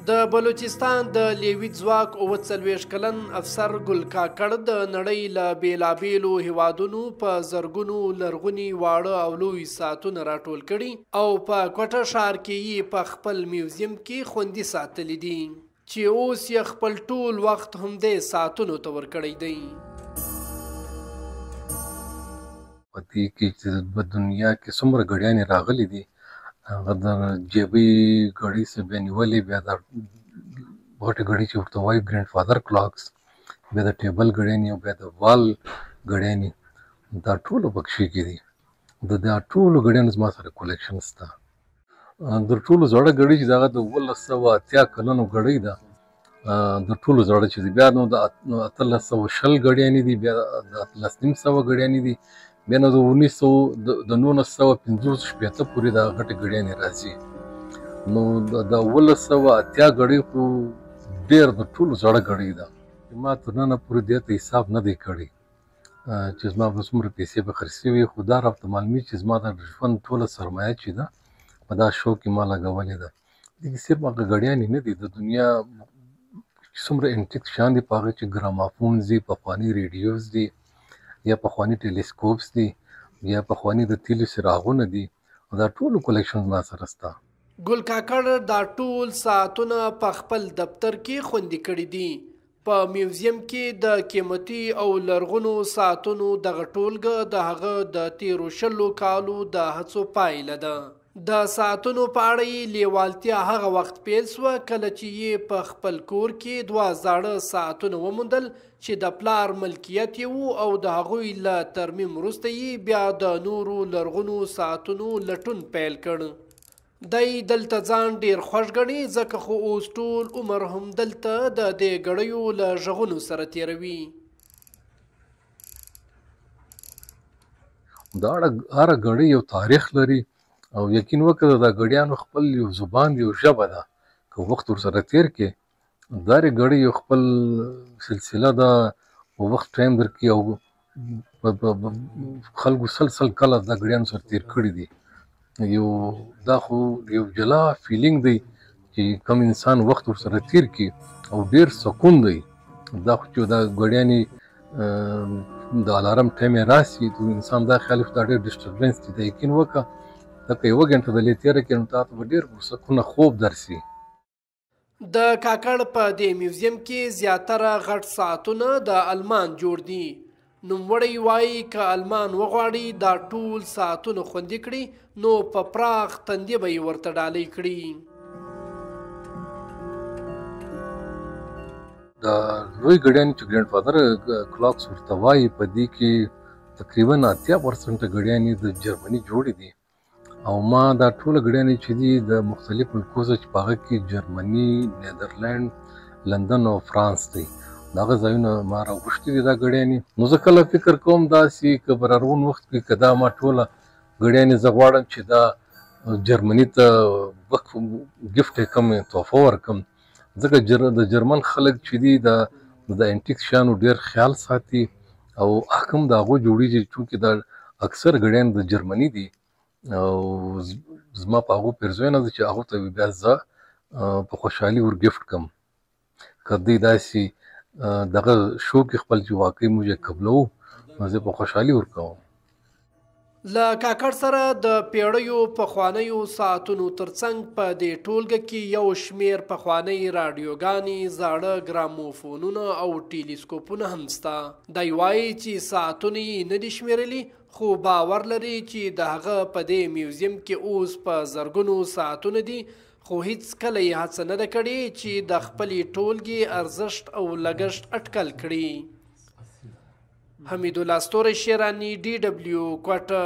د بلوچستان د لیوي ځواک 39 کلن افسر ګل کاکړ د نړۍ له بیلابیلو هیوادونو په زرګونو لرغوني واړه او لوی ساعتونه راټول کړي او په کوټه ښار کې یې په خپل میوزیم کې خوندي ساتلي دي چې اوس یې خپل ټول وخت همدې ساعتونو ته ورکړی دی. په دې کې چې په دنیا کې څومره ګړیانې راغلي دي، هغه د جیبي ګړۍ څخه بیا نیولې، بیا د غټې ګړۍ چې ورته وایي ګرینډ فادر کلاکس، بیا د ټیبل ګړیانې او بیا د وال ګړیانې، دا ټولو پکښې کې دي. د دا ټولو ګړیانو زما سره کولیکشن شته. د ټولو زړه ګړۍ چې دغه د 1980 کلونو ګړۍ ده، د ټولو زړه چې دي، بیا نو د 1820 ګړیانې دي، بیا د 1900 ګړیانې دي، بیا نو د 1950 پورې دا غټې ګړیانې راځي. نو د 1980 ګړۍ خو ډېر د ټولو زړه ګړۍ ده. ما تر ننه پورې دې ته حساب نه دی کړی چې زما به څومره پیسې به خرڅ شوي، خو دا راته معلومېږي چې زما د ژوند ټوله سرمایه چې ده په دا شو کې ما لګولې ده. دې کې صرف هغه ګړیانې نه دي، د دنیا څومره انټیک شیان دي په هغه چې ګرامافونز دي، پخواني ریډیوز دي، یا پخواني ټیلیسکوپس دي، یا پخواني د تیلو څراغونه دي. دا ټولو کولیکشن ما سره شته. ګل کاکړ دا ټول ساعتونه په خپل دفتر کې خوندي کړي دي. په میوزیم کې د قیمتي او لرغونو ساعتونو دغه ټولګه د هغه د تیرو 20 کالو د هڅو پایله ده. د ساعتونو په اړه یې لیوالتیا هغه وخت پیل سوه کله چې یې په خپل کور کې 2 زاړه ساعتونه وموندل چې د پلار ملکیت یې وو او د هغوی له ترمیم وروسته یې بیا د نورو لرغونو ساعتونو لټون پیل کړ. دی دلته ځان ډیر خوښ ګڼي ځکه خو اوس ټول عمر هم دلته د دې ګړیو له غږونو سره تیروي. دا هره ګړۍ یو تاریخ لري او یقین وکړه دا ګړیانو خپل یو زبان دی، یو ژبه ده. که وخت ورسره تیر کې دا ګړۍ یو خپل سلسله ده، په وخت ټایم درکړي او خلکو سلسل کله دا ګړیانو سره تیر کړي دي. دا خو یو جلا فیلینګ دی چې کوم انسان وخت ورسره تیر کړي او ډیر سکون دی. دا خو چې دا ګړیانې د الارم ټایم یې راسي، انسان دا خیال دا ډېر ډسټربنس دی. دا یقین وکړه دا که 1 غنټه دلې تېره کړې نو تا ته به ډېر پرسکونه خوب درسي. د کاکړ په دې میوزیم کې زیاتره غټ ساعتونه د المان جوړ دي. نوموړی وایي که المان وغواړي دا ټول ساعتونه خوندي کړي نو په پراخ تندي به یې ورته ډالۍ کړي. دا لوی ګړیانې چې ګرینډ فادر کلاکس ورته وایي، په دې کې تقریبا 80% ګړیانې د جرمني جوړې دي. او ما دا ټوله ګړیانې چې دي د مختلفو ملکو څخه چې په هغه کې جرمني، نیدرلینډ، لندن او فرانس دی، دغه ځایونه ما راغوښتي دي دا ګړیانې. نو زه کله فکر کوم داسې که په راروان وخت کې که دا ما ټوله ګړیانې زه غواړم چې دا جرمني ته ګفټ یې کړم، تحفه ورکړم، ځکه د جرمن خلک چې دي د انټیک شیانو ډېر خیال ساتي او هم د هغو جوړېږي چونکې دا اکثر ګړیان د جرمني دي او زما په هغو پیرزویه نه ده چې هغو ته بیا زه په خوشحالي ور ګفټ کړم. که دوی داسې دغه شو کې خپل چې واقعي موږ یې قبلوو نو زه په خوشحالي ورکوم. له کاکړ سره د پیړیو پخوانیو ساعتونو ترڅنګ په دې ټولګه کې یو شمیر پخوانۍ راډیوګانې، زاړه ګراموفونونه او ټیلیسکوپونه هم شته. دی وایي چې ساعتونه یې نه دي شمیرلي خو باور لري چې د هغه په دې میوزیم کې اوس په زرګونو ساعتونه دي، خو هیڅ کله یې هڅه نه ده کړې چې د خپلې ټولګې ارزښت او لګښت اټکل کړي. حمیدالله ستوری شیراني، DW کوټه.